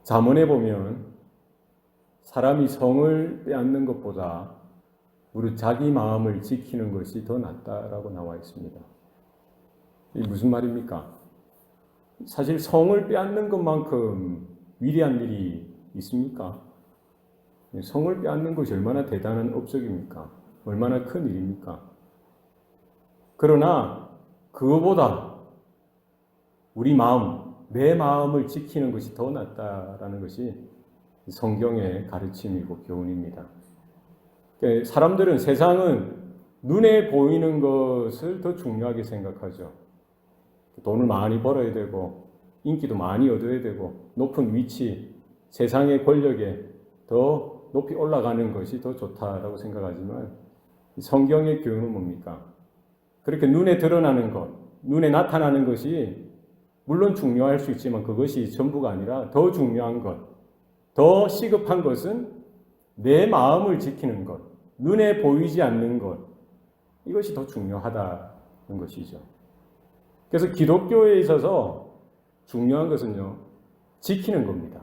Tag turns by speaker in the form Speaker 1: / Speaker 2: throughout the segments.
Speaker 1: 잠언에 보면 사람이 성을 빼앗는 것보다 무릇 자기 마음을 지키는 것이 더 낫다라고 나와 있습니다. 이게 무슨 말입니까? 사실 성을 빼앗는 것만큼 위대한 일이 있습니까? 성을 빼앗는 것이 얼마나 대단한 업적입니까? 얼마나 큰 일입니까? 그러나 그거보다 우리 마음, 내 마음을 지키는 것이 더 낫다라는 것이 성경의 가르침이고 교훈입니다. 사람들은, 세상은 눈에 보이는 것을 더 중요하게 생각하죠. 돈을 많이 벌어야 되고 인기도 많이 얻어야 되고 높은 위치, 세상의 권력에 더 높이 올라가는 것이 더 좋다라고 생각하지만 성경의 교훈은 뭡니까? 그렇게 눈에 드러나는 것, 눈에 나타나는 것이 물론 중요할 수 있지만 그것이 전부가 아니라 더 중요한 것, 더 시급한 것은 내 마음을 지키는 것, 눈에 보이지 않는 것, 이것이 더 중요하다는 것이죠. 그래서 기독교에 있어서 중요한 것은요, 지키는 겁니다.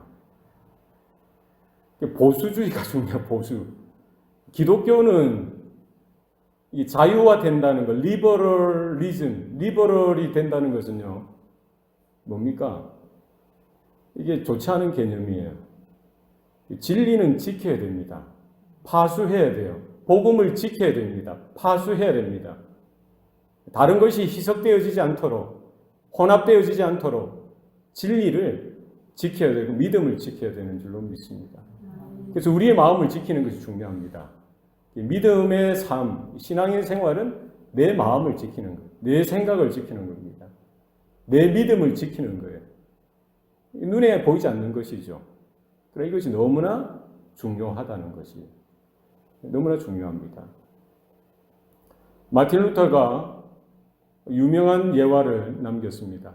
Speaker 1: 보수주의가 중요해요, 보수. 기독교는 이 자유화 된다는 것, 리버럴이 된다는 것은요, 뭡니까? 이게 좋지 않은 개념이에요. 진리는 지켜야 됩니다. 파수해야 돼요. 복음을 지켜야 됩니다. 파수해야 됩니다. 다른 것이 희석되어지지 않도록, 혼합되어지지 않도록 진리를 지켜야 되고 믿음을 지켜야 되는 줄로 믿습니다. 그래서 우리의 마음을 지키는 것이 중요합니다. 믿음의 삶, 신앙의 생활은 내 마음을 지키는 것, 내 생각을 지키는 겁니다. 내 믿음을 지키는 거예요. 눈에 보이지 않는 것이죠. 그러나 이것이 너무나 중요하다는 것이 너무나 중요합니다. 마틴 루터가 유명한 예화를 남겼습니다.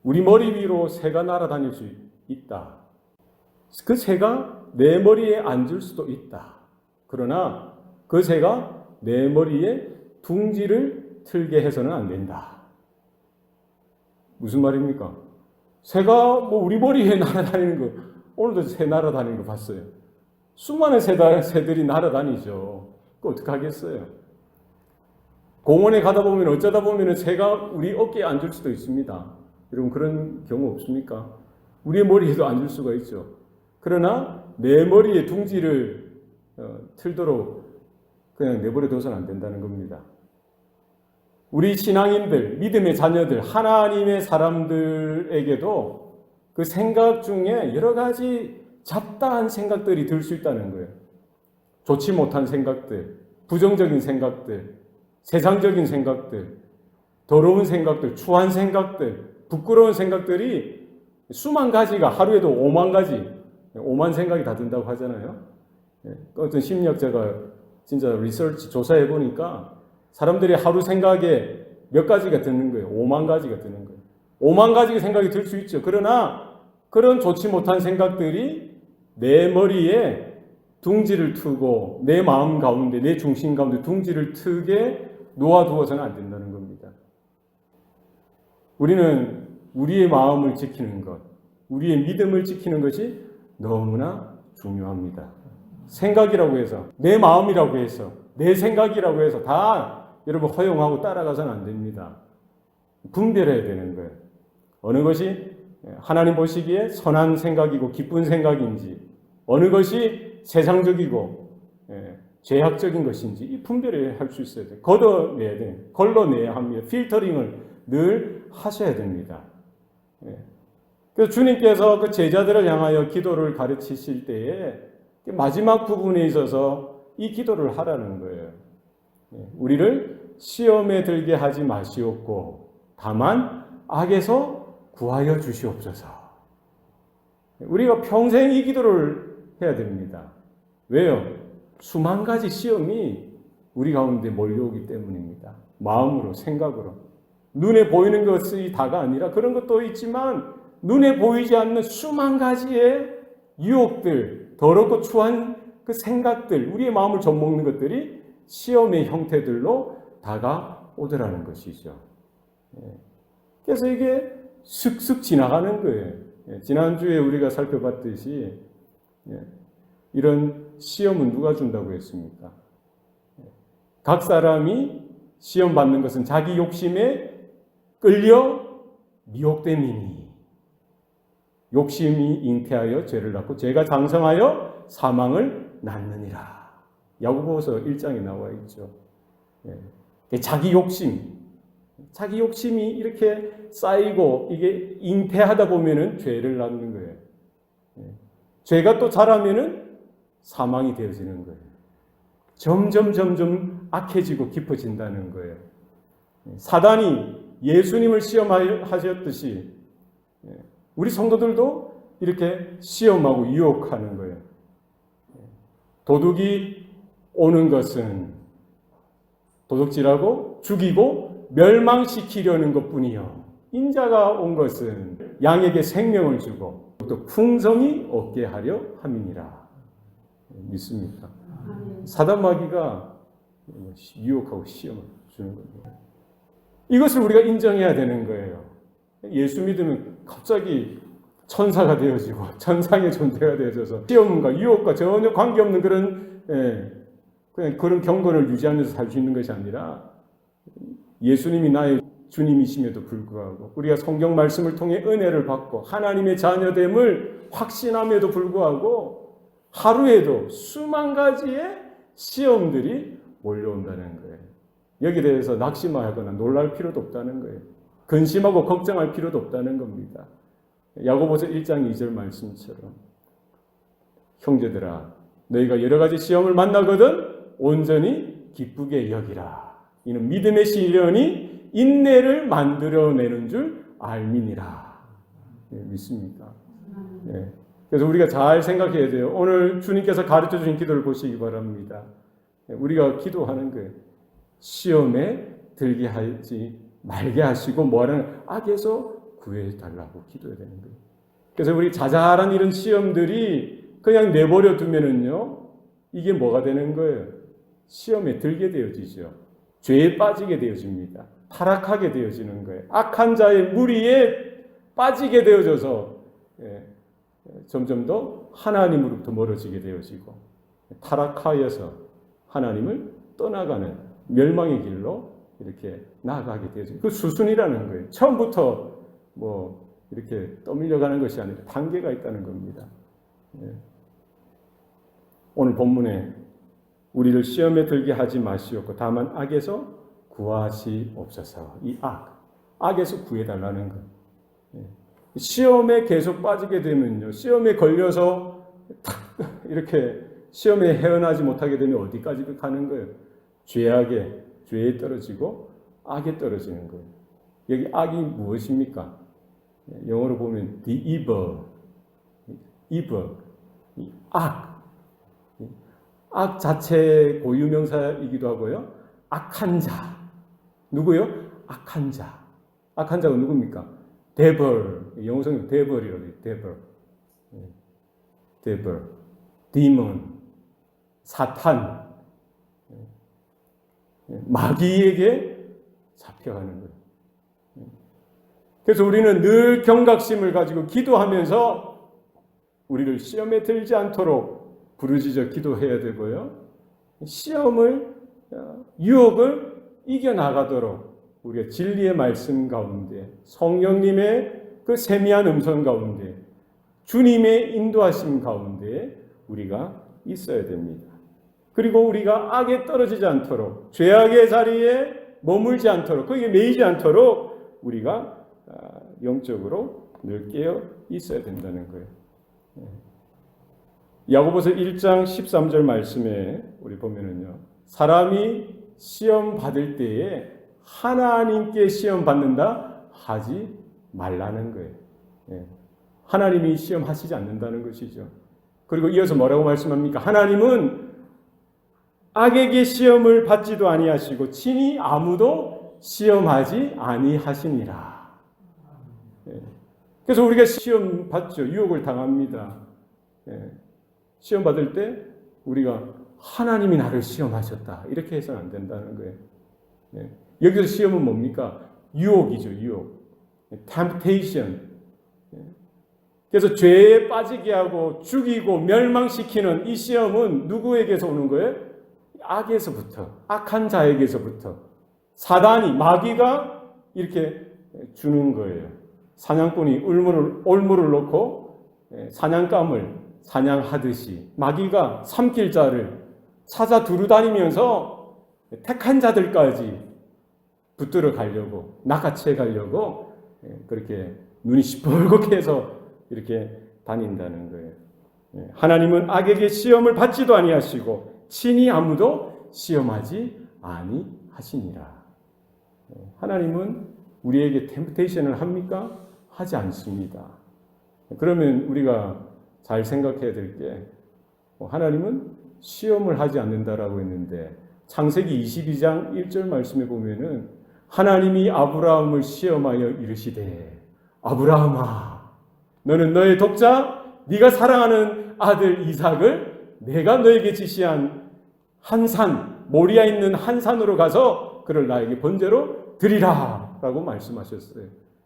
Speaker 1: 우리 머리 위로 새가 날아다닐 수 있다. 그 새가 내 머리에 앉을 수도 있다. 그러나 그 새가 내 머리에 둥지를 틀게 해서는 안 된다. 무슨 말입니까? 새가 우리 머리에 날아다니는 거, 오늘도 새 날아다니는 거 봤어요. 수많은 새들이 날아다니죠. 그거 어떡하겠어요? 공원에 가다 보면 어쩌다 보면 새가 우리 어깨에 앉을 수도 있습니다. 여러분 그런 경우 없습니까? 우리의 머리에도 앉을 수가 있죠. 그러나 내 머리에 둥지를 틀도록 그냥 내버려 둬서는 안 된다는 겁니다. 우리 신앙인들, 믿음의 자녀들, 하나님의 사람들에게도 그 생각 중에 여러 가지 잡다한 생각들이 들 수 있다는 거예요. 좋지 못한 생각들, 부정적인 생각들, 세상적인 생각들, 더러운 생각들, 추한 생각들, 부끄러운 생각들이 수만 가지가 하루에도 5만 가지, 5만 생각이 다 든다고 하잖아요. 어떤 심리학자가 진짜 리서치 조사해 보니까 사람들이 하루 생각에 몇 가지가 드는 거예요. 5만 가지가 드는 거예요. 5만 가지의 생각이 들 수 있죠. 그러나 그런 좋지 못한 생각들이 내 머리에 둥지를 트고 내 마음 가운데, 내 중심 가운데 둥지를 트게 놓아두어서는 안 된다는 겁니다. 우리는 우리의 마음을 지키는 것, 우리의 믿음을 지키는 것이 너무나 중요합니다. 생각이라고 해서, 내 마음이라고 해서, 내 생각이라고 해서 다 여러분 허용하고 따라가서는 안 됩니다. 분별해야 되는 거예요. 어느 것이 하나님 보시기에 선한 생각이고 기쁜 생각인지, 어느 것이 세상적이고 죄악적인 것인지 이 분별을 할 수 있어야 돼요. 걷어내야 돼요. 걸러내야 합니다. 필터링을 늘 하셔야 됩니다. 그래서 주님께서 그 제자들을 향하여 기도를 가르치실 때에 마지막 부분에 있어서 이 기도를 하라는 거예요. 우리를 시험에 들게 하지 마시옵고 다만 악에서 구하여 주시옵소서. 우리가 평생 이 기도를 해야 됩니다. 왜요? 수만 가지 시험이 우리 가운데 몰려오기 때문입니다. 마음으로, 생각으로. 눈에 보이는 것이 다가 아니라 그런 것도 있지만 눈에 보이지 않는 수만 가지의 유혹들, 더럽고 추한 그 생각들, 우리의 마음을 좀먹는 것들이 시험의 형태들로 다가오더라는 것이죠. 그래서 이게 슥슥 지나가는 거예요. 지난주에 우리가 살펴봤듯이 이런 시험은 누가 준다고 했습니까? 각 사람이 시험 받는 것은 자기 욕심에 끌려 미혹됨이니 욕심이 잉태하여 죄를 낳고 죄가 장성하여 사망을 낳느니라. 야고보서 1장에 나와 있죠. 자기 욕심이 이렇게 쌓이고 이게 잉태하다 보면은 죄를 낳는 거예요. 죄가 또 자라면은 사망이 되어지는 거예요. 점점 악해지고 깊어진다는 거예요. 사단이 예수님을 시험하셨듯이 우리 성도들도 이렇게 시험하고 유혹하는 거예요. 도둑이 오는 것은 도둑질하고 죽이고 멸망시키려는 것뿐이요. 인자가 온 것은 양에게 생명을 주고 또 풍성히 얻게 하려 함이니라. 믿습니까? 사단마귀가 유혹하고 시험을 주는 겁니다. 이것을 우리가 인정해야 되는 거예요. 예수 믿으면 갑자기 천사가 되어지고 천상의 존재가 되어져서 시험과 유혹과 전혀 관계없는 그냥 그런 경건을 유지하면서 살 수 있는 것이 아니라 예수님이 나의 주님이심에도 불구하고 우리가 성경 말씀을 통해 은혜를 받고 하나님의 자녀됨을 확신함에도 불구하고 하루에도 수만 가지의 시험들이 몰려온다는 거예요. 여기에 대해서 낙심하거나 놀랄 필요도 없다는 거예요. 근심하고 걱정할 필요도 없다는 겁니다. 야고보서 1장 2절 말씀처럼 형제들아 너희가 여러 가지 시험을 만나거든 온전히 기쁘게 여기라. 이는 믿음의 시련이 인내를 만들어내는 줄 알미니라. 믿습니까? 그래서 우리가 잘 생각해야 돼요. 오늘 주님께서 가르쳐 주신 기도를 보시기 바랍니다. 우리가 기도하는 거예요. 시험에 들게 하지 말게 하시고 뭐하는 악에서 구해달라고 기도해야 되는 거예요. 그래서 우리 자잘한 이런 시험들이 그냥 내버려 두면은요, 이게 뭐가 되는 거예요? 시험에 들게 되어지죠. 죄에 빠지게 되어집니다. 타락하게 되어지는 거예요. 악한 자의 무리에 빠지게 되어져서 점점 더 하나님으로부터 멀어지게 되어지고 타락하여서 하나님을 떠나가는 멸망의 길로 이렇게 나아가게 되어지고 그 수순이라는 거예요. 처음부터 뭐 이렇게 떠밀려가는 것이 아니라 단계가 있다는 겁니다. 오늘 본문에 우리를 시험에 들게 하지 마시옵고 다만 악에서 구하시옵소서. 이 악에서 구해달라는 거예요. 시험에 계속 빠지게 되면요, 시험에 걸려서 탁 이렇게 시험에 헤어나지 못하게 되면 어디까지 가는 거예요? 죄에 떨어지고 악에 떨어지는 거예요. 여기 악이 무엇입니까? 영어로 보면 the evil, 악 자체의 고유명사이기도 하고요. 악한 자, 누구요? 악한 자. 악한 자가 누굽니까? devil, 영어 성경 devil이라고 해요. devil, demon, 사탄, 마귀에게 잡혀가는 거예요. 그래서 우리는 늘 경각심을 가지고 기도하면서 우리를 시험에 들지 않도록 부르짖어 기도해야 되고요. 유혹을 이겨나가도록 우리가 진리의 말씀 가운데 성령님의 그 세미한 음성 가운데 주님의 인도하심 가운데 우리가 있어야 됩니다. 그리고 우리가 악에 떨어지지 않도록 죄악의 자리에 머물지 않도록 거기에 매이지 않도록 우리가 영적으로 늘 깨어 있어야 된다는 거예요. 야고보서 1장 13절 말씀에 우리 보면은요, 사람이 시험 받을 때에 하나님께 시험 받는다 하지 말라는 거예요. 하나님이 시험하시지 않는다는 것이죠. 그리고 이어서 뭐라고 말씀합니까? 하나님은 악에게 시험을 받지도 아니하시고 친히 아무도 시험하지 아니하시니라. 그래서 우리가 시험 받죠. 유혹을 당합니다. 시험 받을 때 우리가 하나님이 나를 시험하셨다 이렇게 해서는 안 된다는 거예요. 여기서 시험은 뭡니까? 유혹이죠. 유혹. temptation. 그래서 죄에 빠지게 하고 죽이고 멸망시키는 이 시험은 누구에게서 오는 거예요? 악에서부터, 악한 자에게서부터 사단이, 마귀가 이렇게 주는 거예요. 사냥꾼이 올무를 놓고 사냥감을 사냥하듯이 마귀가 삼킬 자를 찾아 두루다니면서 택한 자들까지 붙들어 가려고, 낚아채 가려고 그렇게 눈이 시뻘겋게 해서 이렇게 다닌다는 거예요. 하나님은 악에게 시험을 받지도 아니하시고 친히 아무도 시험하지 아니하시니라. 하나님은 우리에게 템프테이션을 합니까? 하지 않습니다. 그러면 우리가 잘 생각해야 될 게, 하나님은 시험을 하지 않는다라고 했는데 창세기 22장 1절 말씀에 보면은 하나님이 아브라함을 시험하여 이르시되 아브라함아 너는 너의 독자 네가 사랑하는 아들 이삭을 내가 너에게 지시한 한 산 모리아에 있는 한 산으로 가서 그를 나에게 번제로 드리라 라고 말씀하셨어요.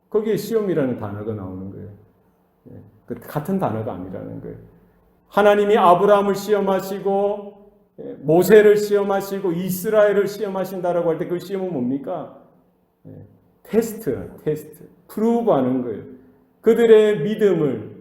Speaker 1: 거기에 시험이라는 단어가 나오는 거예요. 그 같은 단어가 아니라는 거예요. 하나님이 아브라함을 시험하시고 모세를 시험하시고 이스라엘을 시험하신다라고 할 때 그 시험은 뭡니까? 테스트, 프루브하는 거예요. 그들의 믿음을,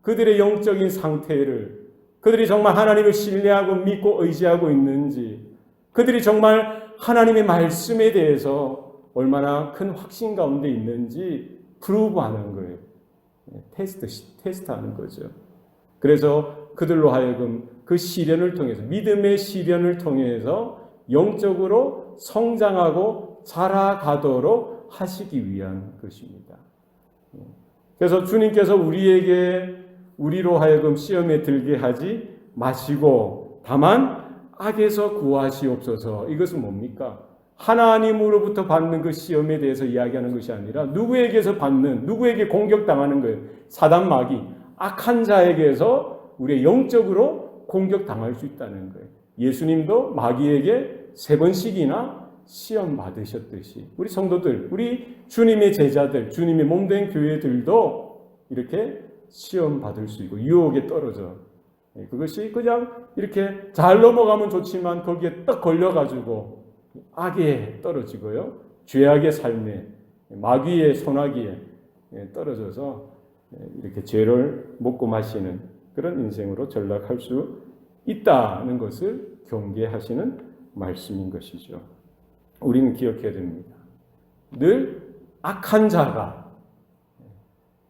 Speaker 1: 그들의 영적인 상태를, 그들이 정말 하나님을 신뢰하고 믿고 의지하고 있는지, 그들이 정말 하나님의 말씀에 대해서 얼마나 큰 확신 가운데 있는지 프루브하는 거예요. 테스트하는 거죠. 그래서 그들로 하여금 그 시련을 통해서, 믿음의 시련을 통해서 영적으로 성장하고 자라가도록 하시기 위한 것입니다. 그래서 주님께서 우리로 하여금 시험에 들게 하지 마시고 다만 악에서 구하시옵소서. 이것은 뭡니까? 하나님으로부터 받는 그 시험에 대해서 이야기하는 것이 아니라 누구에게서 받는, 누구에게 공격당하는 거예요. 사단 마귀, 악한 자에게서 우리의 영적으로 공격당할 수 있다는 거예요. 예수님도 마귀에게 3번씩이나 시험 받으셨듯이 우리 성도들, 우리 주님의 제자들, 주님의 몸된 교회들도 이렇게 시험 받을 수 있고 유혹에 떨어져. 그것이 그냥 이렇게 잘 넘어가면 좋지만 거기에 딱 걸려가지고 악에 떨어지고요. 죄악의 삶에, 마귀의 손아귀에 떨어져서 이렇게 죄를 먹고 마시는 그런 인생으로 전락할 수 있다는 것을 경계하시는 말씀인 것이죠. 우리는 기억해야 됩니다. 늘 악한 자가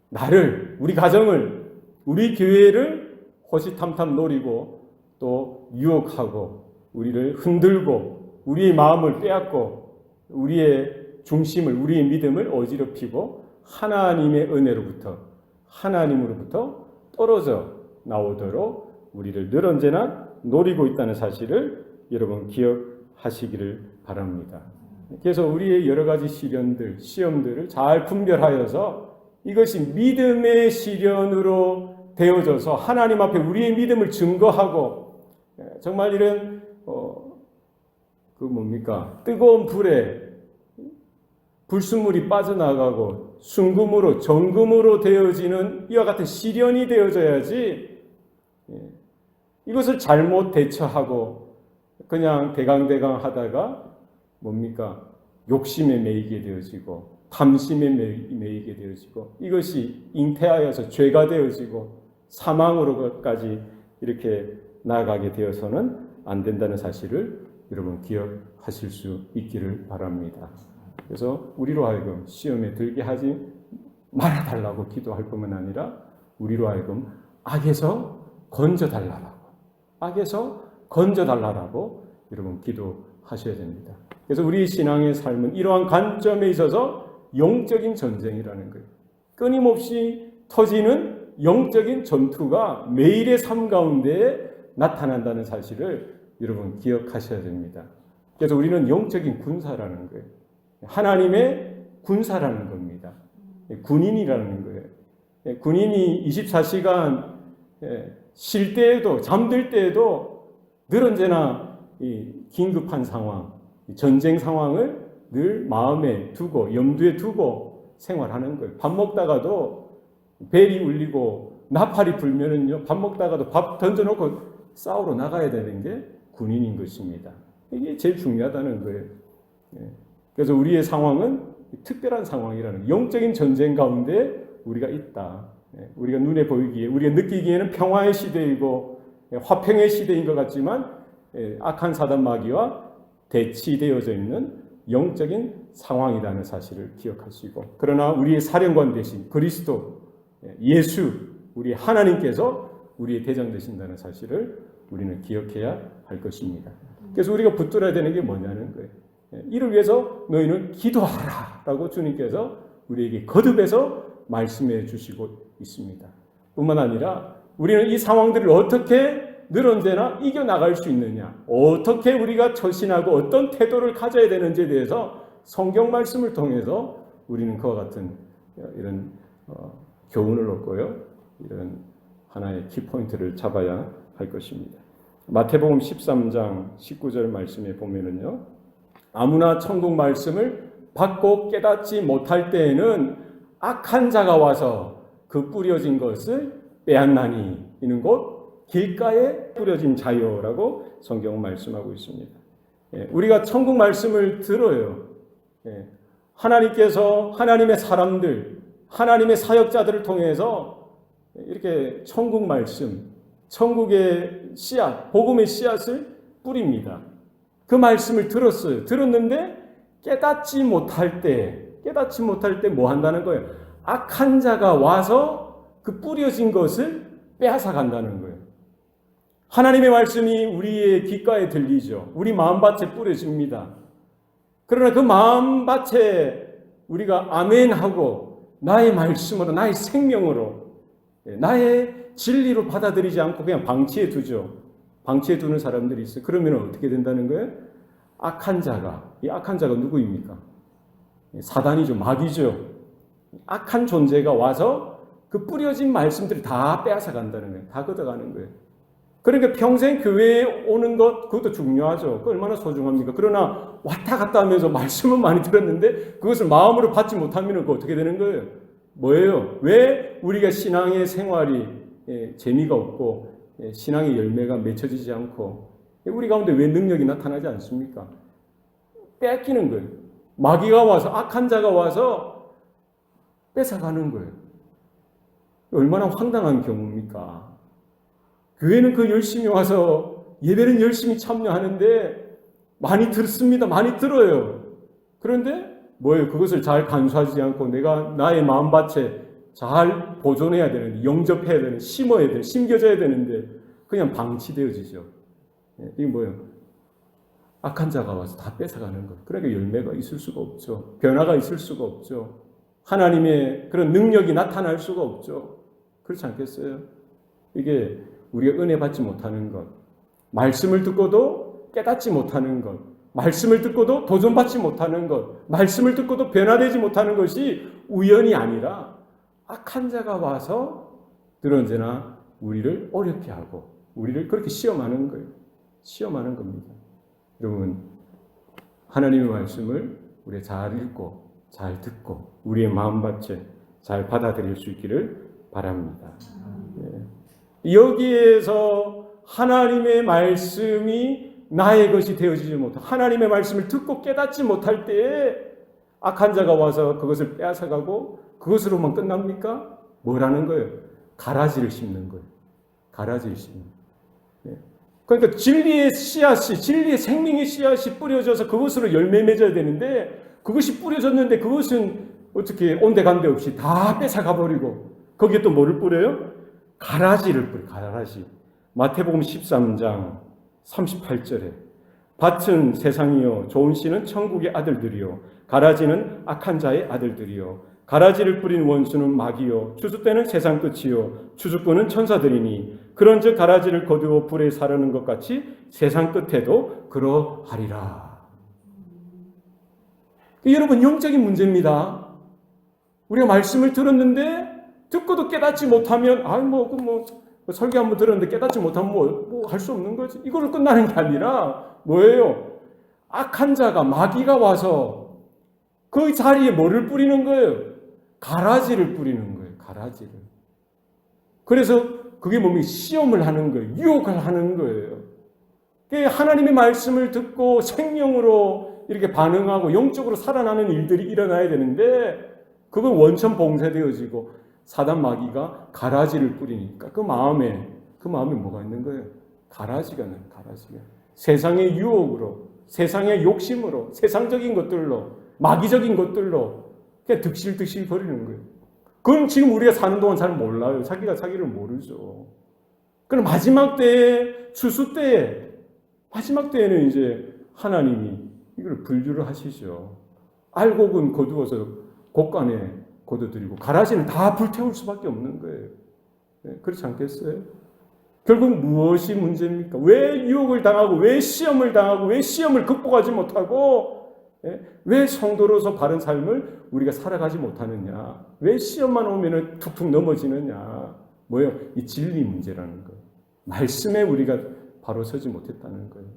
Speaker 1: 나를, 우리 가정을, 우리 교회를 호시탐탐 노리고 또 유혹하고 우리를 흔들고 우리의 마음을 빼앗고 우리의 중심을, 우리의 믿음을 어지럽히고 하나님의 은혜로부터, 하나님으로부터 떨어져 나오도록 우리를 늘 언제나 노리고 있다는 사실을 여러분 기억하시기를 바랍니다. 그래서 우리의 여러 가지 시련들, 시험들을 잘 분별하여서 이것이 믿음의 시련으로 되어져서 하나님 앞에 우리의 믿음을 증거하고 정말 이런 뜨거운 불에 불순물이 빠져나가고 순금으로 정금으로 되어지는 이와 같은 시련이 되어져야지 이것을 잘못 대처하고 그냥 대강대강 하다가 욕심에 매이게 되어지고 탐심에 매이게 되어지고 이것이 잉태하여서 죄가 되어지고 사망으로까지 이렇게 나아가게 되어서는 안 된다는 사실을 여러분 기억하실 수 있기를 바랍니다. 그래서 우리로 하여금 시험에 들게 하지 말아달라고 기도할 뿐만 아니라 우리로 하여금 악에서 건져달라고 여러분 기도하셔야 됩니다. 그래서 우리 신앙의 삶은 이러한 관점에 있어서 영적인 전쟁이라는 거예요. 끊임없이 터지는 영적인 전투가 매일의 삶 가운데 나타난다는 사실을 여러분 기억하셔야 됩니다. 그래서 우리는 영적인 군사라는 거예요. 하나님의 군사라는 겁니다. 군인이라는 거예요. 군인이 24시간 쉴 때에도 잠들 때에도 늘 언제나 이 긴급한 상황, 전쟁 상황을 늘 마음에 두고 염두에 두고 생활하는 거예요. 밥 먹다가도 벨이 울리고 나팔이 불면은요, 밥 먹다가도 밥 던져놓고 싸우러 나가야 되는 게 군인인 것입니다. 이게 제일 중요하다는 거예요. 그래서 우리의 상황은 특별한 상황이라는, 영적인 전쟁 가운데 우리가 있다. 우리가 눈에 보이기에, 우리가 느끼기에는 평화의 시대이고 화평의 시대인 것 같지만 악한 사단 마귀와 대치되어져 있는 영적인 상황이라는 사실을 기억하시고, 그러나 우리의 사령관 되신 그리스도 예수, 우리 하나님께서 우리의 대장 되신다는 사실을 우리는 기억해야 할 것입니다. 그래서 우리가 붙들어야 되는 게 뭐냐는 거예요. 이를 위해서 너희는 기도하라 라고 주님께서 우리에게 거듭해서 말씀해 주시고 있습니다. 뿐만 아니라 우리는 이 상황들을 어떻게 늘 언제나 이겨나갈 수 있느냐, 어떻게 우리가 처신하고 어떤 태도를 가져야 되는지에 대해서 성경 말씀을 통해서 우리는 그와 같은 이런 교훈을 얻고요, 이런 하나의 키포인트를 잡아야 할 것입니다. 마태복음 13장 19절 말씀에 보면은요, 아무나 천국 말씀을 받고 깨닫지 못할 때에는 악한 자가 와서 그 뿌려진 것을 빼앗나니, 이는 곧 길가에 뿌려진 자요라고 성경은 말씀하고 있습니다. 우리가 천국 말씀을 들어요. 하나님께서 하나님의 사람들, 하나님의 사역자들을 통해서 이렇게 천국 말씀, 천국의 씨앗, 복음의 씨앗을 뿌립니다. 그 말씀을 들었어요. 들었는데 깨닫지 못할 때 뭐 한다는 거예요? 악한 자가 와서 그 뿌려진 것을 빼앗아 간다는 거예요. 하나님의 말씀이 우리의 귓가에 들리죠. 우리 마음밭에 뿌려집니다. 그러나 그 마음밭에 우리가 아멘하고 나의 말씀으로, 나의 생명으로, 나의 진리로 받아들이지 않고 그냥 방치해 두죠. 방치해 두는 사람들이 있어요. 그러면 어떻게 된다는 거예요? 악한 자가, 이 악한 자가 누구입니까? 사단이죠. 마귀죠. 악한 존재가 와서 그 뿌려진 말씀들을 다 빼앗아 간다는 거예요. 다 걷어가는 거예요. 그러니까 평생 교회에 오는 것, 그것도 중요하죠. 그 얼마나 소중합니까? 그러나 왔다 갔다 하면서 말씀은 많이 들었는데 그것을 마음으로 받지 못하면 그거 어떻게 되는 거예요? 뭐예요? 왜 우리가 신앙의 생활이 재미가 없고 신앙의 열매가 맺혀지지 않고 우리 가운데 왜 능력이 나타나지 않습니까? 뺏기는 거예요. 마귀가 와서, 악한 자가 와서 뺏어가는 거예요. 얼마나 황당한 경우입니까? 교회는 그 열심히 와서 예배는 열심히 참여하는데 많이 듣습니다. 많이 들어요. 그런데 뭐예요? 그것을 잘 간수하지 않고 내가 나의 마음밭에 잘 보존해야 되는데, 영접해야 되는데, 심어야 되는데, 심겨져야 되는데 그냥 방치되어지죠. 이게 뭐예요? 악한 자가 와서 다 뺏어가는 거예요. 그러니까 열매가 있을 수가 없죠. 변화가 있을 수가 없죠. 하나님의 그런 능력이 나타날 수가 없죠. 그렇지 않겠어요? 이게 우리가 은혜 받지 못하는 것, 말씀을 듣고도 깨닫지 못하는 것, 말씀을 듣고도 도전받지 못하는 것, 말씀을 듣고도 변화되지 못하는 것이 우연이 아니라 악한 자가 와서 늘 언제나 우리를 어렵게 하고 우리를 그렇게 시험하는 거예요. 시험하는 겁니다. 여러분, 하나님의 말씀을 우리가 잘 읽고 잘 듣고 우리의 마음밭에 잘 받아들일 수 있기를 바랍니다. 여기에서 하나님의 말씀이 나의 것이 되어지지 못하고 하나님의 말씀을 듣고 깨닫지 못할 때에 악한 자가 와서 그것을 빼앗아가고 그것으로만 끝납니까? 뭐라는 거예요? 가라지를 심는 거예요. 가라지를 심는 거예요. 그러니까 진리의 씨앗이, 진리의 생명의 씨앗이 뿌려져서 그것으로 열매 맺어야 되는데 그것이 뿌려졌는데 그것은 어떻게 온데간데 없이 다 뺏어가버리고 거기에 또 뭐를 뿌려요? 가라지를 뿌려요. 가라지. 마태복음 13장 38절에 밭은 세상이요 좋은 씨는 천국의 아들들이요 가라지는 악한 자의 아들들이요 가라지를 뿌린 원수는 마귀요 추수 때는 세상 끝이요 추수꾼은 천사들이니 그런즉 가라지를 거두어 불에 사르는 것 같이 세상 끝에도 그러하리라. 여러분, 영적인 문제입니다. 우리가 말씀을 들었는데 듣고도 깨닫지 못하면 설교 한번 들었는데 깨닫지 못하면 뭐 할 수 없는 거지. 이걸로 끝나는 게 아니라 뭐예요? 악한 자가, 마귀가 와서 그 자리에 뭐를 뿌리는 거예요? 가라지를 뿌리는 거예요. 가라지를. 그래서 그게 뭡니까? 시험을 하는 거예요. 유혹을 하는 거예요. 하나님의 말씀을 듣고 생명으로 이렇게 반응하고 영적으로 살아나는 일들이 일어나야 되는데 그건 원천 봉쇄되어지고 사단 마귀가 가라지를 뿌리니까 그 마음에 뭐가 있는 거예요? 가라지가. 세상의 유혹으로, 세상의 욕심으로, 세상적인 것들로, 마귀적인 것들로 그냥 득실득실 거리는 거예요. 그건 지금 우리가 사는 동안 잘 몰라요. 자기가 자기를 모르죠. 그럼 마지막 때에, 추수 때에, 마지막 때에는 이제 하나님이 이걸 분류를 하시죠. 알곡은 거두어서 곡간에 거둬들이고 가라지는 다 불태울 수밖에 없는 거예요. 그렇지 않겠어요? 결국 무엇이 문제입니까? 왜 유혹을 당하고, 왜 시험을 당하고, 왜 시험을 극복하지 못하고, 왜 성도로서 바른 삶을 우리가 살아가지 못하느냐? 왜 시험만 오면 툭툭 넘어지느냐? 뭐예요? 이 진리 문제라는 거예요. 말씀에 우리가 바로 서지 못했다는 거예요.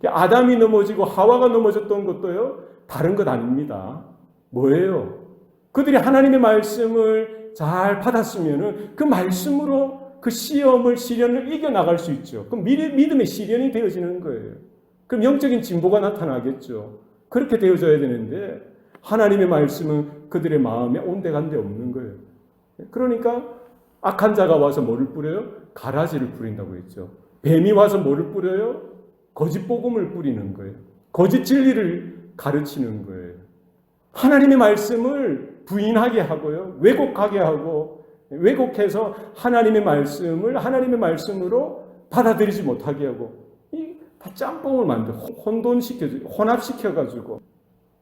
Speaker 1: 아담이 넘어지고 하와가 넘어졌던 것도요, 다른 것 아닙니다. 뭐예요? 그들이 하나님의 말씀을 잘 받았으면은 그 말씀으로 그 시련을 이겨나갈 수 있죠. 그럼 믿음의 시련이 되어지는 거예요. 그럼 영적인 진보가 나타나겠죠. 그렇게 되어져야 되는데 하나님의 말씀은 그들의 마음에 온데간데 없는 거예요. 그러니까 악한 자가 와서 뭐를 뿌려요? 가라지를 뿌린다고 했죠. 뱀이 와서 뭐를 뿌려요? 거짓 복음을 뿌리는 거예요. 거짓 진리를 가르치는 거예요. 하나님의 말씀을 부인하게 하고요. 왜곡하게 하고 왜곡해서 하나님의 말씀을 하나님의 말씀으로 받아들이지 못하게 하고 다 짬뽕을 만들어 혼합시켜가지고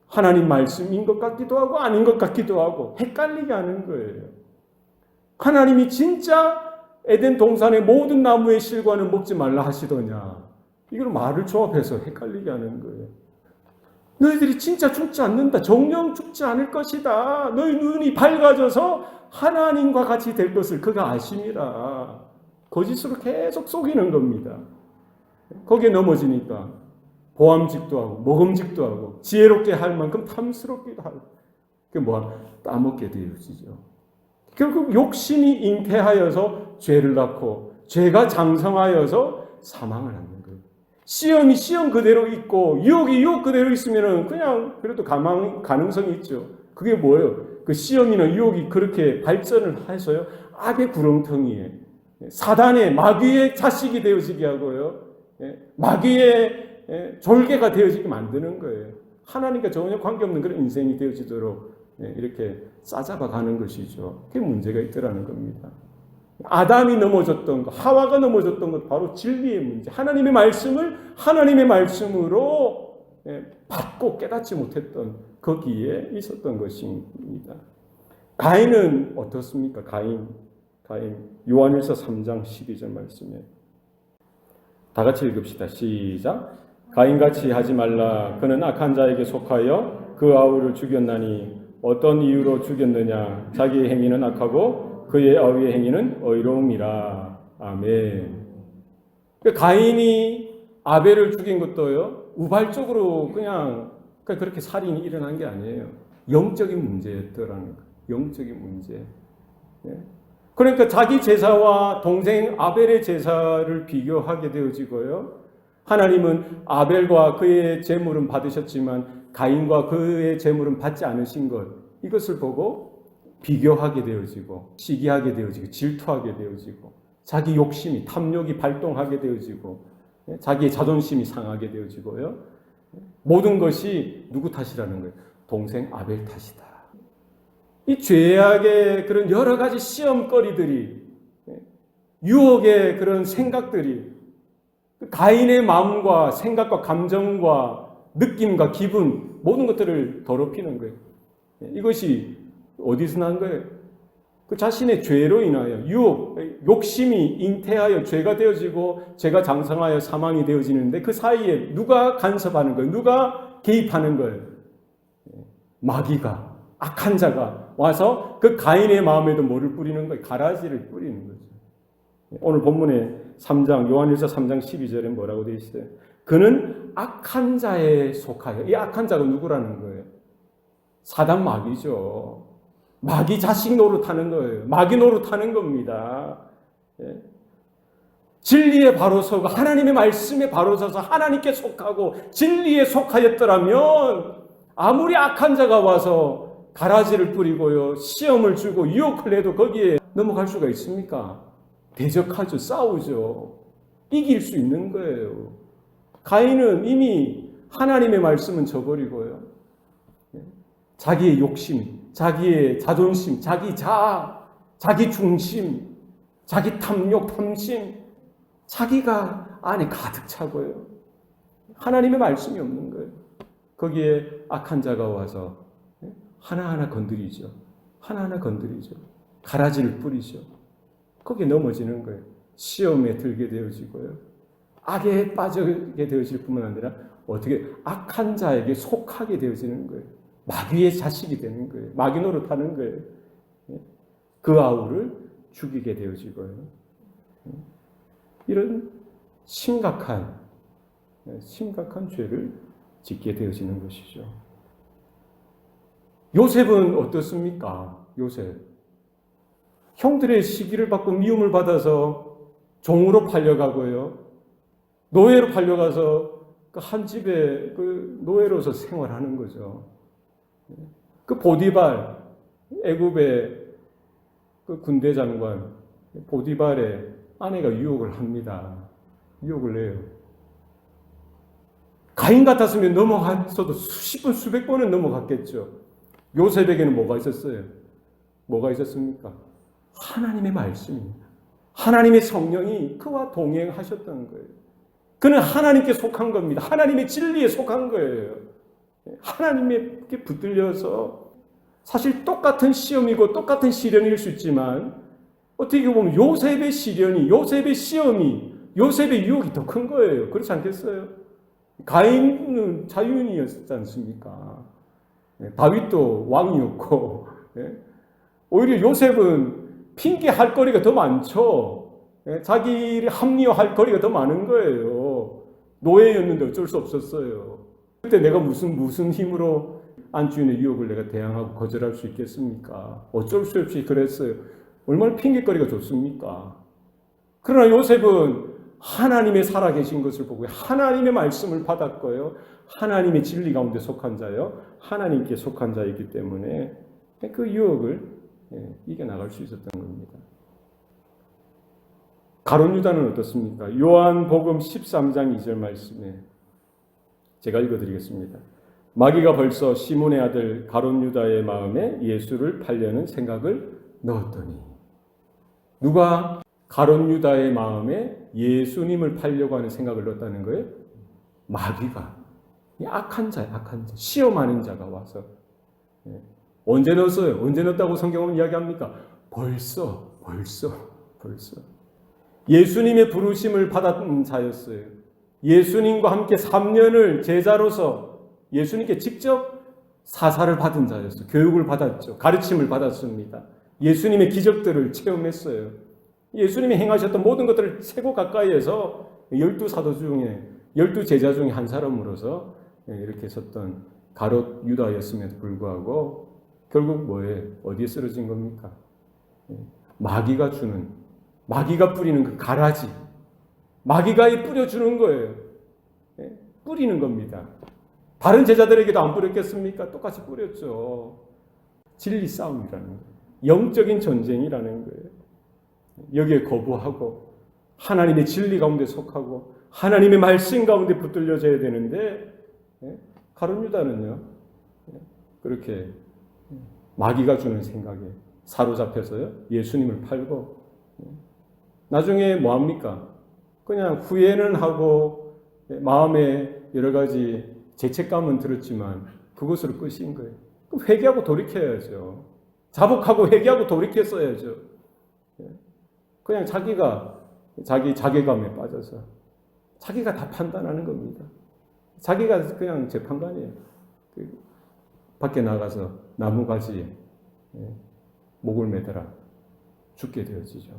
Speaker 1: 하나님 말씀인 것 같기도 하고 아닌 것 같기도 하고 헷갈리게 하는 거예요. 하나님이 진짜 에덴 동산의 모든 나무의 실과는 먹지 말라 하시더냐. 이걸 말을 조합해서 헷갈리게 하는 거예요. 너희들이 진짜 죽지 않는다. 정령 죽지 않을 것이다. 너희 눈이 밝아져서 하나님과 같이 될 것을 그가 아심이라. 거짓으로 계속 속이는 겁니다. 거기에 넘어지니까 보암직도 하고 먹음직도 하고 지혜롭게 할 만큼 탐스럽기도 하고 그게 따먹게 되어지죠. 결국 욕심이 잉태하여서 죄를 낳고 죄가 장성하여서 사망을 하는 거예요. 시험이 시험 그대로 있고 유혹이 유혹 그대로 있으면은 그냥 그래도 가능성이 있죠. 그게 뭐예요? 그 시험이나 유혹이 그렇게 발전을 해서요. 악의 구렁텅이에 사단의 마귀의 자식이 되어지게 하고요. 마귀의 졸개가 되어지게 만드는 거예요. 하나님과 전혀 관계없는 그런 인생이 되어지도록 이렇게 싸잡아 가는 것이죠. 그게 문제가 있더라는 겁니다. 아담이 넘어졌던 것, 하와가 넘어졌던 것 바로 진리의 문제. 하나님의 말씀을 하나님의 말씀으로 받고 깨닫지 못했던 거기에 있었던 것입니다. 가인은 어떻습니까? 가인 요한일서 3장 12절 말씀에 다 같이 읽읍시다. 시작. 가인같이 하지 말라. 그는 악한 자에게 속하여 그 아우를 죽였나니 어떤 이유로 죽였느냐. 자기의 행위는 악하고 그의 아우의 행위는 의로움이라. 아멘. 가인이 아벨을 죽인 것도요. 우발적으로 그냥 그렇게 살인이 일어난 게 아니에요. 영적인 문제였더라는 거예요. 영적인 문제. 그러니까 자기 제사와 동생 아벨의 제사를 비교하게 되어지고요. 하나님은 아벨과 그의 제물은 받으셨지만 가인과 그의 제물은 받지 않으신 것, 이것을 보고 비교하게 되어지고 시기하게 되어지고 질투하게 되어지고 자기 욕심이 탐욕이 발동하게 되어지고 자기의 자존심이 상하게 되어지고요. 모든 것이 누구 탓이라는 거예요? 동생 아벨 탓이다. 이 죄악의 그런 여러 가지 시험거리들이, 유혹의 그런 생각들이 가인의 마음과 생각과 감정과 느낌과 기분 모든 것들을 더럽히는 거예요. 이것이 어디서 난 거예요? 그 자신의 죄로 인하여 욕심이 잉태하여 죄가 되어지고 죄가 장성하여 사망이 되어지는데 그 사이에 누가 간섭하는 거예요? 누가 개입하는 거예요? 마귀가, 악한 자가 와서 그 가인의 마음에도 뭐를 뿌리는 거예요? 가라지를 뿌리는 거죠. 오늘 본문에 3장 요한일서 3장 12절에 뭐라고 되어 있어요? 그는 악한 자에 속하여. 이 악한 자가 누구라는 거예요? 사단 마귀죠. 마귀 자식 노릇하는 거예요. 마귀 노릇하는 겁니다. 예? 진리에 바로 서고 하나님의 말씀에 바로 서서 하나님께 속하고 진리에 속하였더라면 아무리 악한 자가 와서 가라지를 뿌리고요, 시험을 주고 유혹을 해도 거기에 넘어갈 수가 있습니까? 대적하죠. 싸우죠. 이길 수 있는 거예요. 가인은 이미 하나님의 말씀은 저버리고요, 자기의 욕심, 자기의 자존심, 자기 자아, 자기 중심, 자기 탐욕, 탐심, 자기가 안에 가득 차고요, 하나님의 말씀이 없는 거예요. 거기에 악한 자가 와서 하나하나 건드리죠. 하나하나 건드리죠. 가라지를 뿌리죠. 거기에 넘어지는 거예요. 시험에 들게 되어지고요, 악에 빠지게 되어질 뿐만 아니라 어떻게 악한 자에게 속하게 되어지는 거예요. 마귀의 자식이 되는 거예요. 마귀 노릇하는 거예요. 그 아우를 죽이게 되어지고요. 이런 심각한 죄를 짓게 되어지는 것이죠. 요셉은 어떻습니까? 요셉. 형들의 시기를 받고 미움을 받아서 종으로 팔려가고요, 노예로 팔려가서 한 집에 노예로서 생활하는 거죠. 그 보디발, 애굽의 그 군대 장관 보디발의 아내가 유혹을 합니다. 유혹을 해요. 가인 같았으면 넘어갔어도 수십 번, 수백 번은 넘어갔겠죠. 요셉에게는 뭐가 있었어요? 뭐가 있었습니까? 하나님의 말씀입니다. 하나님의 성령이 그와 동행하셨다는 거예요. 그는 하나님께 속한 겁니다. 하나님의 진리에 속한 거예요. 하나님께 붙들려서, 사실 똑같은 시험이고 똑같은 시련일 수 있지만 어떻게 보면 요셉의 시련이, 요셉의 시험이, 요셉의 유혹이 더 큰 거예요. 그렇지 않겠어요? 가인은 자유인이었지 않습니까? 다윗도 왕이었고, 오히려 요셉은 핑계할 거리가 더 많죠. 자기를 합리화할 거리가 더 많은 거예요. 노예였는데 어쩔 수 없었어요. 그때 내가 무슨 힘으로 안주인의 유혹을 내가 대항하고 거절할 수 있겠습니까? 어쩔 수 없이 그랬어요. 얼마나 핑계거리가 좋습니까? 그러나 요셉은 하나님의 살아계신 것을 보고 하나님의 말씀을 받았고요, 하나님의 진리 가운데 속한 자요, 하나님께 속한 자이기 때문에 그 유혹을 이겨나갈 수 있었던 겁니다. 가룟 유다는 어떻습니까? 요한복음 13장 2절 말씀에 제가 읽어드리겠습니다. 마귀가 벌써 시몬의 아들 가룟 유다의 마음에 예수를 팔려는 생각을 넣었더니. 누가 가룟 유다의 마음에 예수님을 팔려고 하는 생각을 넣었다는 거예요? 마귀가. 악한 자예요, 악한 자. 시험하는 자가 와서. 언제 넣었어요? 언제 넣었다고 성경은 이야기합니까? 벌써. 예수님의 부르심을 받은 자였어요. 예수님과 함께 3년을 제자로서 예수님께 직접 사사를 받은 자였어요. 교육을 받았죠. 가르침을 받았습니다. 예수님의 기적들을 체험했어요. 예수님이 행하셨던 모든 것들을 최고 가까이에서 12사도 중에 12제자 중에 한 사람으로서 이렇게 섰던 가룟 유다였음에도 불구하고 결국 뭐예요? 어디에 쓰러진 겁니까? 마귀가 뿌리는 그 가라지, 마귀가 뿌려주는 거예요. 뿌리는 겁니다. 다른 제자들에게도 안 뿌렸겠습니까? 똑같이 뿌렸죠. 진리 싸움이라는 거예요. 영적인 전쟁이라는 거예요. 여기에 거부하고 하나님의 진리 가운데 속하고 하나님의 말씀 가운데 붙들려져야 되는데, 가룟 유다는요, 그렇게 마귀가 주는 생각에 사로잡혀서요, 예수님을 팔고 나중에 뭐합니까? 그냥 후회는 하고 마음에 여러 가지 죄책감은 들었지만 그것으로 끝인 거예요. 그럼 회개하고 돌이켜야죠. 자복하고 회개하고 돌이켰어야죠. 그냥 자기가 자기 자괴감에 빠져서 자기가 다 판단하는 겁니다. 자기가 그냥 재판관이에요. 밖에 나가서 나무가지에 목을 매달아 죽게 되어지죠.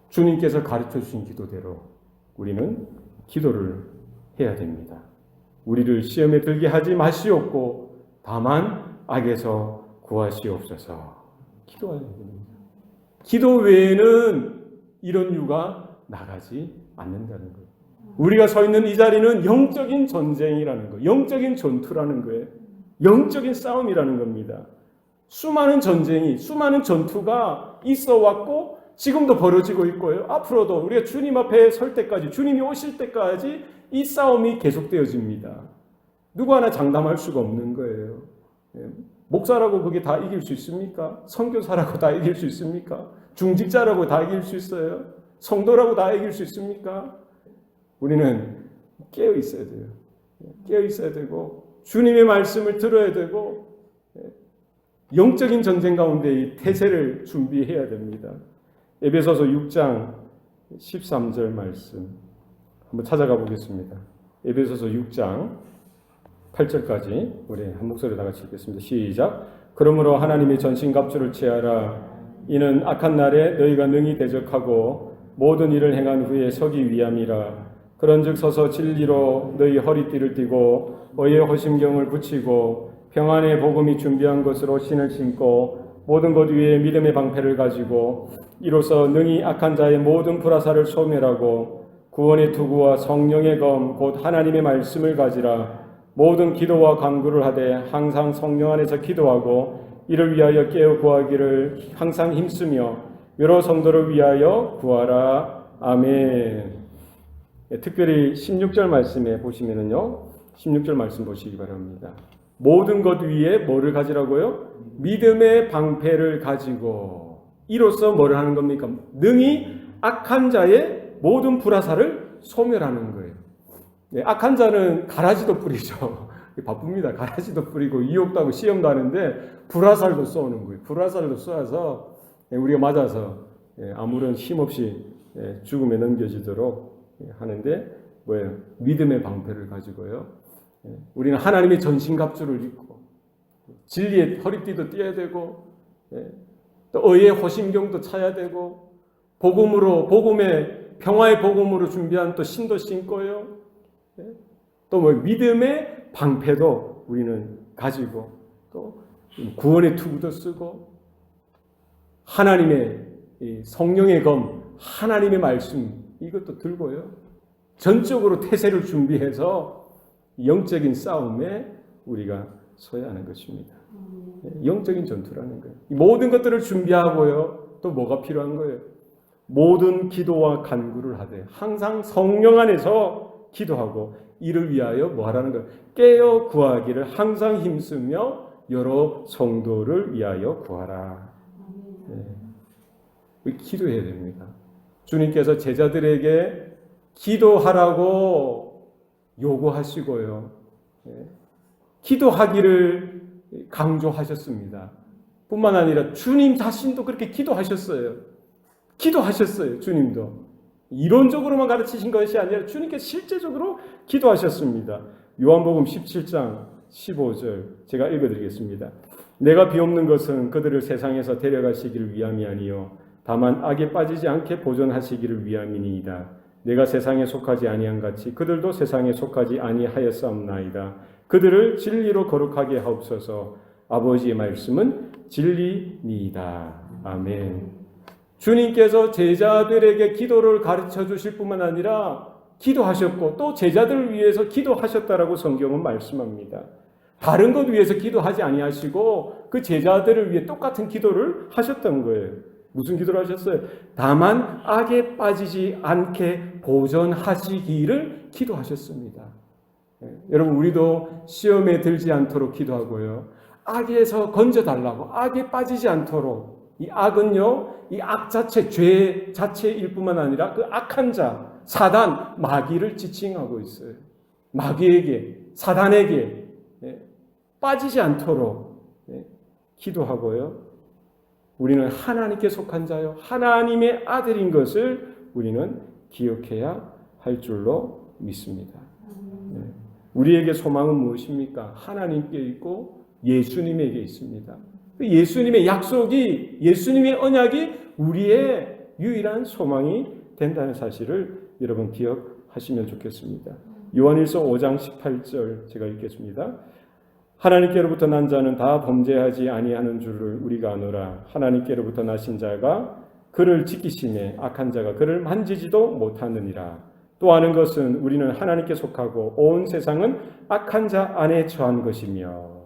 Speaker 1: 주님께서 가르쳐 주신 기도대로 우리는 기도를 해야 됩니다. 우리를 시험에 들게 하지 마시옵고 다만 악에서 구하시옵소서. 기도해야 됩니다. 기도 외에는 이런 유가 나가지 않는다는 거예요. 우리가 서 있는 이 자리는 영적인 전쟁이라는 거예요. 영적인 전투라는 거예요. 영적인 싸움이라는 겁니다. 수많은 전쟁이, 수많은 전투가 있어 왔고 지금도 벌어지고 있고요. 앞으로도 우리가 주님 앞에 설 때까지, 주님이 오실 때까지 이 싸움이 계속되어집니다. 누구 하나 장담할 수가 없는 거예요. 목사라고 그게 다 이길 수 있습니까? 선교사라고 다 이길 수 있습니까? 중직자라고 다 이길 수 있어요? 성도라고 다 이길 수 있습니까? 우리는 깨어 있어야 돼요. 깨어 있어야 되고 주님의 말씀을 들어야 되고 영적인 전쟁 가운데 이 태세를 준비해야 됩니다. 에베소서 6장 13절 말씀 한번 찾아가 보겠습니다. 에베소서 6장 8절까지 우리 한 목소리로 다 같이 읽겠습니다. 시작. 그러므로 하나님의 전신갑주를 취하라. 이는 악한 날에 너희가 능히 대적하고 모든 일을 행한 후에 서기 위함이라. 그런즉 서서 진리로 너희 허리띠를 띠고 의의 호심경을 붙이고 평안의 복음이 준비한 것으로 신을 신고 모든 것 위에 믿음의 방패를 가지고 이로써 능히 악한 자의 모든 불화살을 소멸하고 구원의 투구와 성령의 검 곧 하나님의 말씀을 가지라. 모든 기도와 간구를 하되 항상 성령 안에서 기도하고 이를 위하여 깨어 구하기를 항상 힘쓰며 여러 성도를 위하여 구하라. 아멘. 특별히 16절 말씀에 보시면은요. 16절 말씀 보시기 바랍니다. 모든 것 위에 뭐를 가지라고요? 믿음의 방패를 가지고 이로써 뭐를 하는 겁니까? 능히 악한 자의 모든 불화살을 소멸하는 거예요. 악한 자는 가라지도 뿌리죠. 바쁩니다. 가라지도 뿌리고 유혹도 하고 시험도 하는데 불화살도 쏘는 거예요. 불화살도 쏘아서 우리가 맞아서 아무런 힘없이 죽음에 넘겨지도록 하는데 뭐예요? 믿음의 방패를 가지고요. 우리는 하나님의 전신갑주를 입고 진리의 허리띠도 띠어야 되고 또 의의 호심경도 차야 되고 복음의 평화의 복음으로 준비한 또 신도 신고요. 또 뭐 믿음의 방패도 우리는 가지고 또 구원의 투구도 쓰고 하나님의 성령의 검 하나님의 말씀 이것도 들고요. 전적으로 태세를 준비해서 영적인 싸움에 우리가 서야 하는 것입니다. 영적인 전투라는 거예요. 이 모든 것들을 준비하고요. 또 뭐가 필요한 거예요? 모든 기도와 간구를 하되 항상 성령 안에서 기도하고 이를 위하여 뭐 하라는 거예요? 깨어 구하기를 항상 힘쓰며 여러 성도를 위하여 구하라. 기도해야 됩니다. 주님께서 제자들에게 기도하라고 요구하시고요. 기도하기를 강조하셨습니다. 뿐만 아니라 주님 자신도 그렇게 기도하셨어요. 주님도. 이론적으로만 가르치신 것이 아니라 주님께서 실제적으로 기도하셨습니다. 요한복음 17장 15절 제가 읽어드리겠습니다. 내가 비옵는 것은 그들을 세상에서 데려가시기를 위함이 아니요 다만 악에 빠지지 않게 보존하시기를 위함이니이다. 내가 세상에 속하지 아니한 같이 그들도 세상에 속하지 아니하였사옵나이다. 그들을 진리로 거룩하게 하옵소서. 아버지의 말씀은 진리니이다. 아멘. 주님께서 제자들에게 기도를 가르쳐 주실 뿐만 아니라 기도하셨고 또 제자들을 위해서 기도하셨다라고 성경은 말씀합니다. 다른 것 위해서 기도하지 아니하시고 그 제자들을 위해 똑같은 기도를 하셨던 거예요. 무슨 기도를 하셨어요? 다만 악에 빠지지 않게 보존하시기를 기도하셨습니다. 여러분 우리도 시험에 들지 않도록 기도하고요. 악에서 건져달라고 악에 빠지지 않도록 이 악은요, 이 악 자체, 죄 자체일 뿐만 아니라 그 악한 자, 사단, 마귀를 지칭하고 있어요. 마귀에게, 사단에게 빠지지 않도록 기도하고요. 우리는 하나님께 속한 자요, 하나님의 아들인 것을 우리는 기억해야 할 줄로 믿습니다. 우리에게 소망은 무엇입니까? 하나님께 있고 예수님에게 있습니다. 예수님의 약속이, 예수님의 언약이 우리의 유일한 소망이 된다는 사실을 여러분 기억하시면 좋겠습니다. 요한일서 5장 18절 제가 읽겠습니다. 하나님께로부터 난 자는 다 범죄하지 아니하는 줄을 우리가 아노라. 하나님께로부터 나신 자가 그를 지키심에 악한 자가 그를 만지지도 못하느니라. 또 아는 것은 우리는 하나님께 속하고 온 세상은 악한 자 안에 처한 것이며.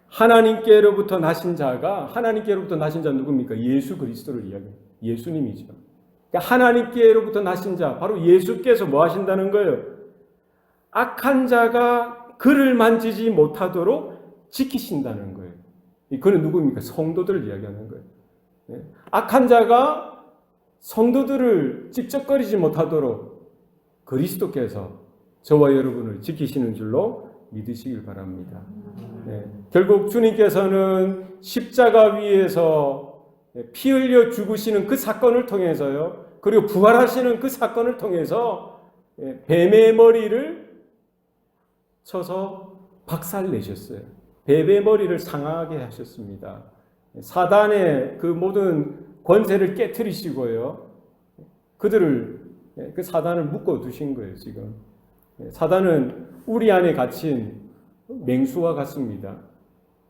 Speaker 1: 하나님께로부터 나신 자가, 하나님께로부터 나신 자 누굽니까? 예수 그리스도를 이야기해요. 예수님이죠. 그러니까 하나님께로부터 나신 자, 바로 예수께서 뭐 하신다는 거예요? 악한 자가 그를 만지지 못하도록 지키신다는 거예요. 그는 누구입니까? 성도들을 이야기하는 거예요. 악한 자가 성도들을 찝쩍거리지 못하도록 그리스도께서 저와 여러분을 지키시는 줄로 믿으시길 바랍니다. 결국 주님께서는 십자가 위에서 피 흘려 죽으시는 그 사건을 통해서요, 그리고 부활하시는 그 사건을 통해서 뱀의 머리를 쳐서 박살내셨어요. 뱀의 머리를 상하게 하셨습니다. 사단의 그 모든 권세를 깨트리시고요, 그들을, 그 사단을 묶어두신 거예요. 지금 사단은 우리 안에 갇힌 맹수와 같습니다.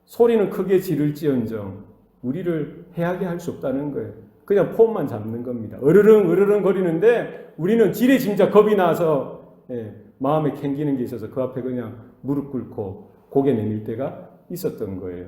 Speaker 1: 소리는 크게 지를지언정 우리를 해하게 할 수 없다는 거예요. 그냥 폼만 잡는 겁니다. 으르릉 으르릉 거리는데 우리는 지레짐작 겁이 나서 마음에 캥기는 게 있어서 그 앞에 그냥 무릎 꿇고 고개 내밀 때가 있었던 거예요.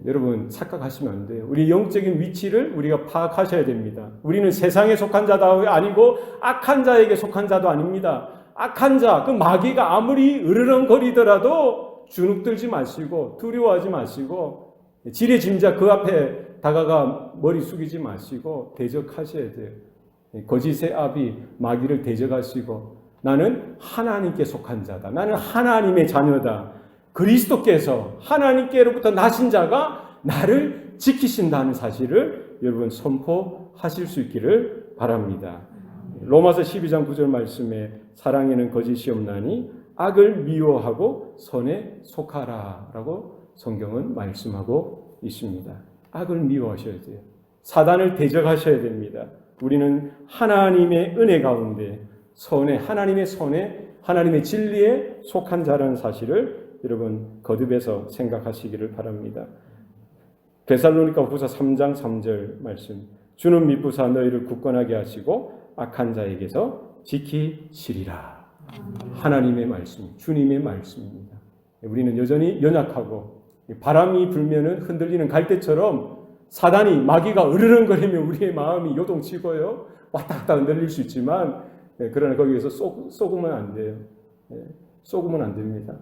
Speaker 1: 여러분 착각하시면 안 돼요. 우리 영적인 위치를 우리가 파악하셔야 됩니다. 우리는 세상에 속한 자도 아니고 악한 자에게 속한 자도 아닙니다. 악한 자, 그 마귀가 아무리 으르렁거리더라도 주눅들지 마시고 두려워하지 마시고 지레짐작 그 앞에 다가가 머리 숙이지 마시고 대적하셔야 돼요. 거짓의 아비 마귀를 대적하시고 나는 하나님께 속한 자다. 나는 하나님의 자녀다. 그리스도께서 하나님께로부터 나신 자가 나를 지키신다는 사실을 여러분 선포하실 수 있기를 바랍니다. 로마서 12장 9절 말씀에 사랑에는 거짓이 없나니 악을 미워하고 선에 속하라 라고 성경은 말씀하고 있습니다. 악을 미워하셔야 돼요. 사단을 대적하셔야 됩니다. 우리는 하나님의 은혜 가운데 선에, 하나님의 선에, 하나님의 진리에 속한 자라는 사실을 여러분 거듭해서 생각하시기를 바랍니다. 데살로니가 후서 3장 3절 말씀, 주는 미쁘사 너희를 굳건하게 하시고 악한 자에게서 지키시리라. 하나님의 말씀, 주님의 말씀입니다. 우리는 여전히 연약하고 바람이 불면은 흔들리는 갈대처럼 사단이 마귀가 으르렁거리면 우리의 마음이 요동치고요 왔다 갔다 흔들릴 수 있지만 그러나 거기에서 쏘으면 안 돼요. 쏘으면 안 됩니다.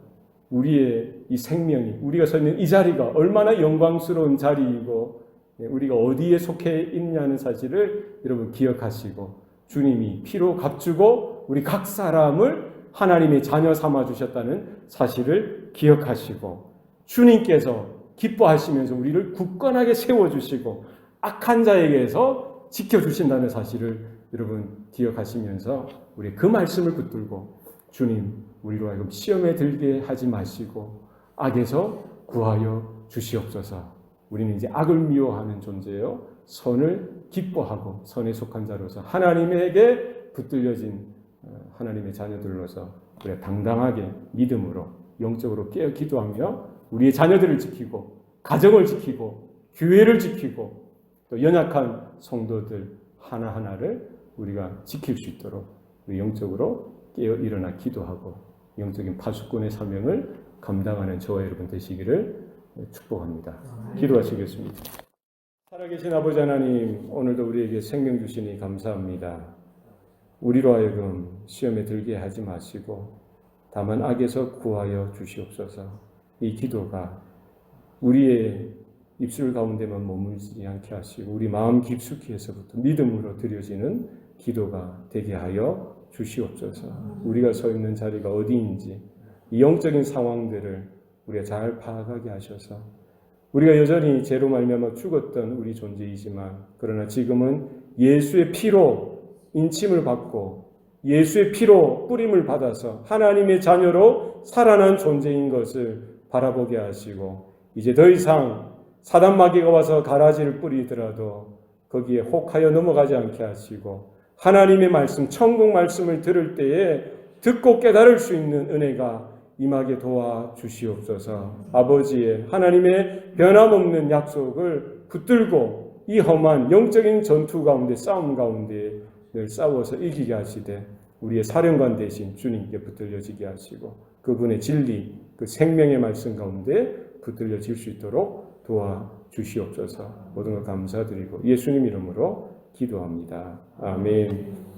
Speaker 1: 우리의 이 생명이, 우리가 서 있는 이 자리가 얼마나 영광스러운 자리이고 우리가 어디에 속해 있냐는 사실을 여러분 기억하시고 주님이 피로 값주고 우리 각 사람을 하나님의 자녀 삼아 주셨다는 사실을 기억하시고 주님께서 기뻐하시면서 우리를 굳건하게 세워주시고 악한 자에게서 지켜주신다는 사실을 여러분 기억하시면서 우리 그 말씀을 붙들고 주님 우리로 하여금 시험에 들게 하지 마시고 악에서 구하여 주시옵소서. 우리는 이제 악을 미워하는 존재요 선을 기뻐하고 선에 속한 자로서 하나님에게 붙들려진 하나님의 자녀들로서 우리가 당당하게 믿음으로 영적으로 깨어 기도하며 우리의 자녀들을 지키고 가정을 지키고 교회를 지키고 또 연약한 성도들 하나하나를 우리가 지킬 수 있도록 우리 영적으로 깨어 일어나 기도하고 영적인 파수꾼의 사명을 감당하는 저와 여러분 되시기를 축복합니다. 기도하시겠습니다. 살아계신 아버지 하나님, 오늘도 우리에게 생명 주시니 감사합니다. 우리로 하여금 시험에 들게 하지 마시고 다만 악에서 구하여 주시옵소서. 이 기도가 우리의 입술 가운데만 머물지 않게 하시고 우리 마음 깊숙이 해서부터 믿음으로 드려지는 기도가 되게 하여 주시옵소서. 우리가 서 있는 자리가 어디인지 이 영적인 상황들을 우리가 잘 파악하게 하셔서 우리가 여전히 죄로 말미암아 죽었던 우리 존재이지만 그러나 지금은 예수의 피로 인침을 받고 예수의 피로 뿌림을 받아서 하나님의 자녀로 살아난 존재인 것을 바라보게 하시고 이제 더 이상 사단 마귀가 와서 가라지를 뿌리더라도 거기에 혹하여 넘어가지 않게 하시고 하나님의 말씀, 천국 말씀을 들을 때에 듣고 깨달을 수 있는 은혜가 임하게 도와주시옵소서. 아버지의 하나님의 변함없는 약속을 붙들고 이 험한 영적인 전투 가운데 싸움 가운데 늘 싸워서 이기게 하시되 우리의 사령관 되신 주님께 붙들려지게 하시고 그분의 진리, 그 생명의 말씀 가운데 붙들려질 수 있도록 도와주시옵소서. 모든 것 감사드리고 예수님 이름으로 기도합니다. 아멘.